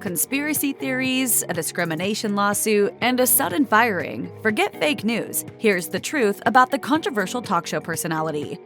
Conspiracy theories, a discrimination lawsuit, and a sudden firing. Forget fake news. Here's the truth about the controversial talk show personality.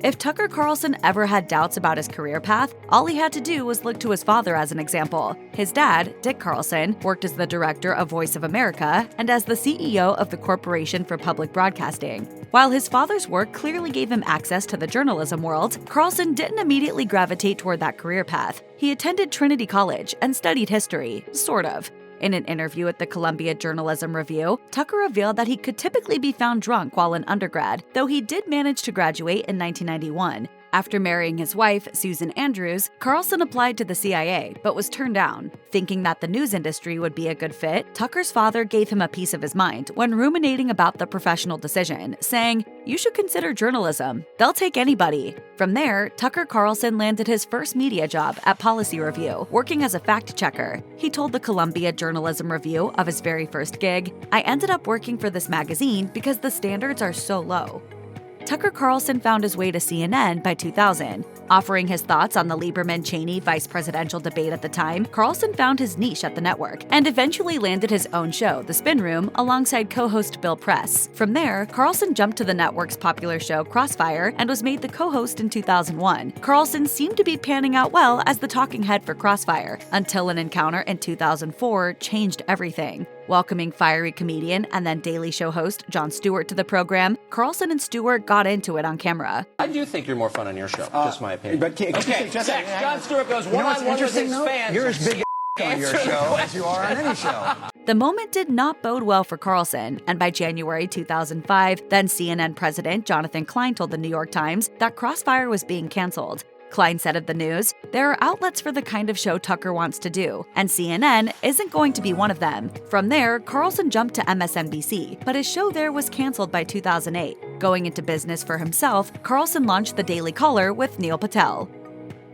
If Tucker Carlson ever had doubts about his career path, all he had to do was look to his father as an example. His dad, Dick Carlson, worked as the director of Voice of America and as the CEO of the Corporation for Public Broadcasting. While his father's work clearly gave him access to the journalism world, Carlson didn't immediately gravitate toward that career path. He attended Trinity College and studied history, sort of. In an interview at the Columbia Journalism Review, Tucker revealed that he could typically be found drunk while in undergrad, though he did manage to graduate in 1991. After marrying his wife, Susan Andrews, Carlson applied to the CIA, but was turned down. Thinking that the news industry would be a good fit, Tucker's father gave him a piece of his mind when ruminating about the professional decision, saying, "You should consider journalism. They'll take anybody." From there, Tucker Carlson landed his first media job at Policy Review, working as a fact-checker. He told the Columbia Journalism Review of his very first gig, "I ended up working for this magazine because the standards are so low." Tucker Carlson found his way to CNN by 2000. Offering his thoughts on the Lieberman-Cheney vice presidential debate at the time, Carlson found his niche at the network and eventually landed his own show, The Spin Room, alongside co-host Bill Press. From there, Carlson jumped to the network's popular show Crossfire and was made the co-host in 2001. Carlson seemed to be panning out well as the talking head for Crossfire, until an encounter in 2004 changed everything. Welcoming fiery comedian and then Daily Show host Jon Stewart to the program, Carlson and Stewart got into it on camera. I do think you're more fun on your show, just my opinion. But Jon Stewart goes one-on-one with his fans. You're as big on your show as you are on any show. The moment did not bode well for Carlson, and by January 2005, then CNN president Jonathan Klein told the New York Times that Crossfire was being canceled. Klein said of the news, "There are outlets for the kind of show Tucker wants to do, and CNN isn't going to be one of them." From there, Carlson jumped to MSNBC, but his show there was canceled by 2008. Going into business for himself, Carlson launched the Daily Caller with Neil Patel.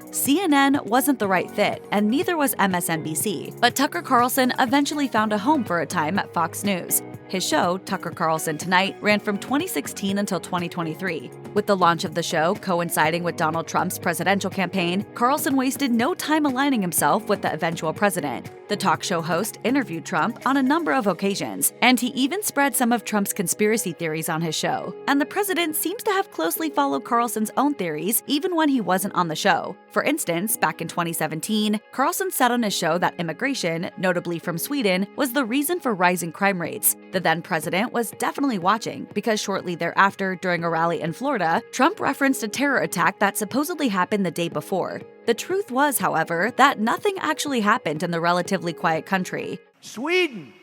CNN wasn't the right fit, and neither was MSNBC, but Tucker Carlson eventually found a home for a time at Fox News. His show, Tucker Carlson Tonight, ran from 2016 until 2023. With the launch of the show coinciding with Donald Trump's presidential campaign, Carlson wasted no time aligning himself with the eventual president. The talk show host interviewed Trump on a number of occasions, and he even spread some of Trump's conspiracy theories on his show. And the president seems to have closely followed Carlson's own theories even when he wasn't on the show. For instance, back in 2017, Carlson said on his show that immigration, notably from Sweden, was the reason for rising crime rates. The then president was definitely watching because shortly thereafter, during a rally in Florida, Trump referenced a terror attack that supposedly happened the day before. The truth was, however, that nothing actually happened in the relatively quiet country. Sweden!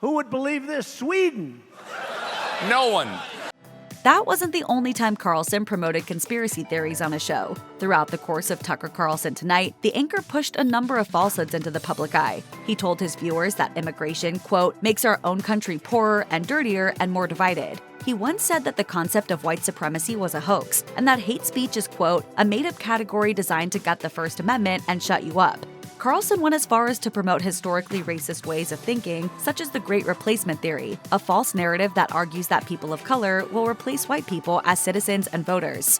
Who would believe this? Sweden! No one. That wasn't the only time Carlson promoted conspiracy theories on his show. Throughout the course of Tucker Carlson Tonight, the anchor pushed a number of falsehoods into the public eye. He told his viewers that immigration, quote, makes our own country poorer and dirtier and more divided. He once said that the concept of white supremacy was a hoax, and that hate speech is, quote, a made-up category designed to gut the First Amendment and shut you up. Carlson went as far as to promote historically racist ways of thinking, such as the Great Replacement Theory, a false narrative that argues that people of color will replace white people as citizens and voters.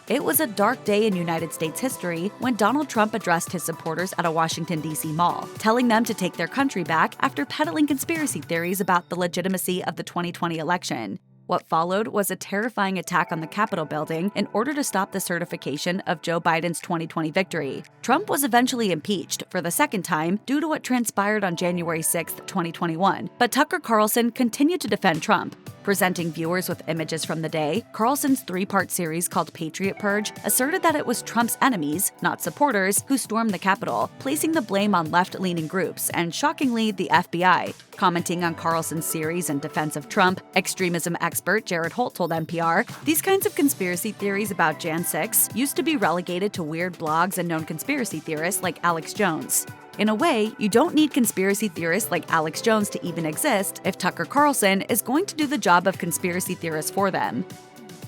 It was a dark day in United States history when Donald Trump addressed his supporters at a Washington, D.C. mall, telling them to take their country back after peddling conspiracy theories about the legitimacy of the 2020 election. What followed was a terrifying attack on the Capitol building in order to stop the certification of Joe Biden's 2020 victory. Trump was eventually impeached for the second time due to what transpired on January 6, 2021, but Tucker Carlson continued to defend Trump. Presenting viewers with images from the day, Carlson's three-part series called Patriot Purge asserted that it was Trump's enemies, not supporters, who stormed the Capitol, placing the blame on left-leaning groups and, shockingly, the FBI. Commenting on Carlson's series in defense of Trump, extremism expert Jared Holt told NPR, "These kinds of conspiracy theories about Jan 6 used to be relegated to weird blogs and known conspiracy theorists like Alex Jones. In a way, you don't need conspiracy theorists like Alex Jones to even exist if Tucker Carlson is going to do the job of conspiracy theorists for them."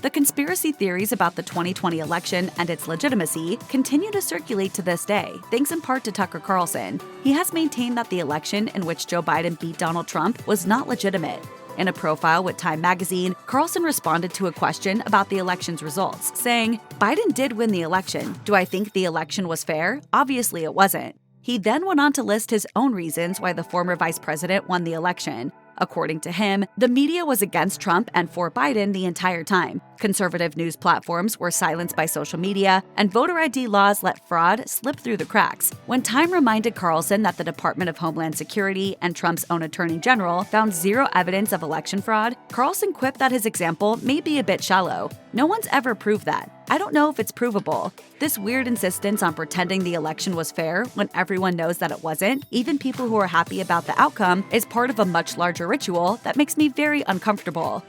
The conspiracy theories about the 2020 election and its legitimacy continue to circulate to this day, thanks in part to Tucker Carlson. He has maintained that the election in which Joe Biden beat Donald Trump was not legitimate. In a profile with Time magazine, Carlson responded to a question about the election's results, saying, "Biden did win the election. Do I think the election was fair? Obviously it wasn't." He then went on to list his own reasons why the former vice president won the election. According to him, the media was against Trump and for Biden the entire time. Conservative news platforms were silenced by social media, and voter ID laws let fraud slip through the cracks. When Time reminded Carlson that the Department of Homeland Security and Trump's own attorney general found zero evidence of election fraud, Carlson quipped that his example may be a bit shallow. No one's ever proved that. I don't know if it's provable. This weird insistence on pretending the election was fair when everyone knows that it wasn't, even people who are happy about the outcome, is part of a much larger ritual that makes me very uncomfortable.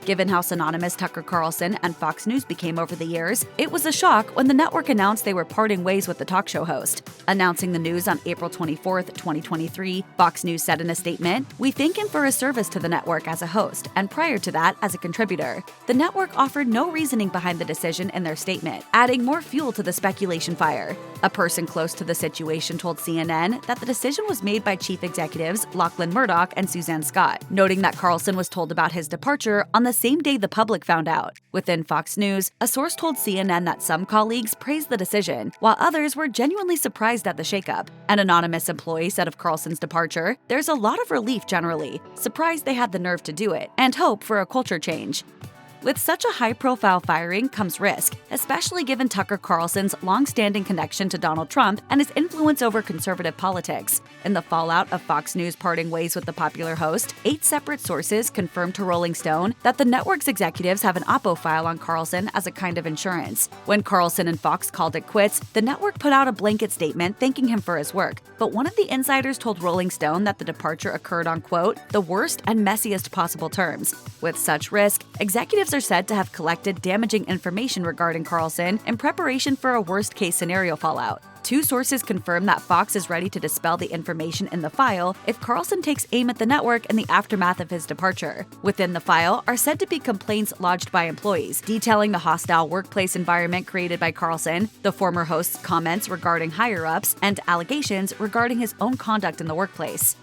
Given how synonymous Tucker Carlson and Fox News became over the years, it was a shock when the network announced they were parting ways with the talk show host. Announcing the news on April 24, 2023, Fox News said in a statement, "We thank him for his service to the network as a host, and prior to that, as a contributor." The network offered no reasoning behind the decision in their statement, adding more fuel to the speculation fire. A person close to the situation told CNN that the decision was made by chief executives Lachlan Murdoch and Suzanne Scott, noting that Carlson was told about his departure on the same day the public found out. Within Fox News, a source told CNN that some colleagues praised the decision, while others were genuinely surprised at the shakeup. An anonymous employee said of Carlson's departure, "There's a lot of relief generally, surprised they had the nerve to do it, and hope for a culture change." With such a high-profile firing comes risk, especially given Tucker Carlson's long-standing connection to Donald Trump and his influence over conservative politics. In the fallout of Fox News parting ways with the popular host, 8 separate sources confirmed to Rolling Stone that the network's executives have an oppo file on Carlson as a kind of insurance. When Carlson and Fox called it quits, the network put out a blanket statement thanking him for his work, but one of the insiders told Rolling Stone that the departure occurred on, quote, "the worst and messiest possible terms." With such risk, executives are said to have collected damaging information regarding Carlson in preparation for a worst-case scenario fallout. 2 sources confirm that Fox is ready to dispel the information in the file if Carlson takes aim at the network in the aftermath of his departure. Within the file are said to be complaints lodged by employees, detailing the hostile workplace environment created by Carlson, the former host's comments regarding higher-ups, and allegations regarding his own conduct in the workplace.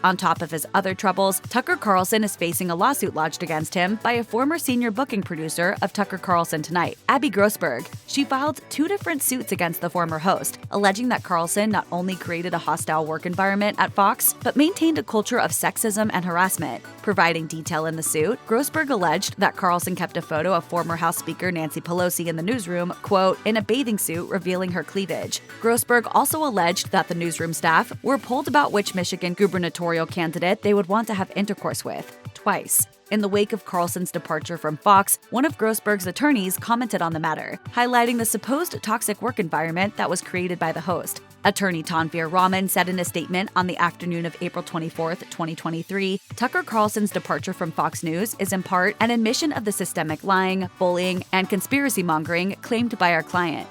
On top of his other troubles, Tucker Carlson is facing a lawsuit lodged against him by a former senior booking producer of Tucker Carlson Tonight, Abby Grossberg. She filed 2 different suits against the former host, alleging that Carlson not only created a hostile work environment at Fox, but maintained a culture of sexism and harassment. Providing detail in the suit, Grossberg alleged that Carlson kept a photo of former House Speaker Nancy Pelosi in the newsroom, quote, "in a bathing suit revealing her cleavage." Grossberg also alleged that the newsroom staff were polled about which Michigan gubernatorial candidate they would want to have intercourse with, twice. In the wake of Carlson's departure from Fox, one of Grossberg's attorneys commented on the matter, highlighting the supposed toxic work environment that was created by the host. Attorney Tanvir Rahman said in a statement on the afternoon of April 24, 2023, Tucker Carlson's departure from Fox News is in part an admission of the systemic lying, bullying, and conspiracy mongering claimed by our client.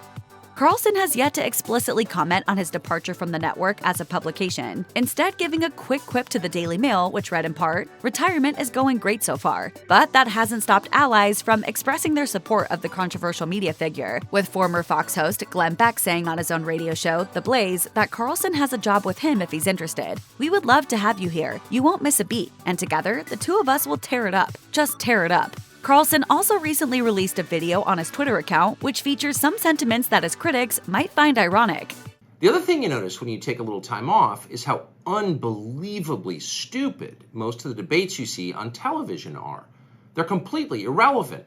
Carlson has yet to explicitly comment on his departure from the network as a publication, instead giving a quick quip to the Daily Mail, which read in part, "Retirement is going great so far." But that hasn't stopped allies from expressing their support of the controversial media figure, with former Fox host Glenn Beck saying on his own radio show, The Blaze, that Carlson has a job with him if he's interested. "We would love to have you here. You won't miss a beat, and together, the 2 of us will tear it up. Just tear it up." Carlson also recently released a video on his Twitter account which features some sentiments that his critics might find ironic. The other thing you notice when you take a little time off is how unbelievably stupid most of the debates you see on television are. They're completely irrelevant.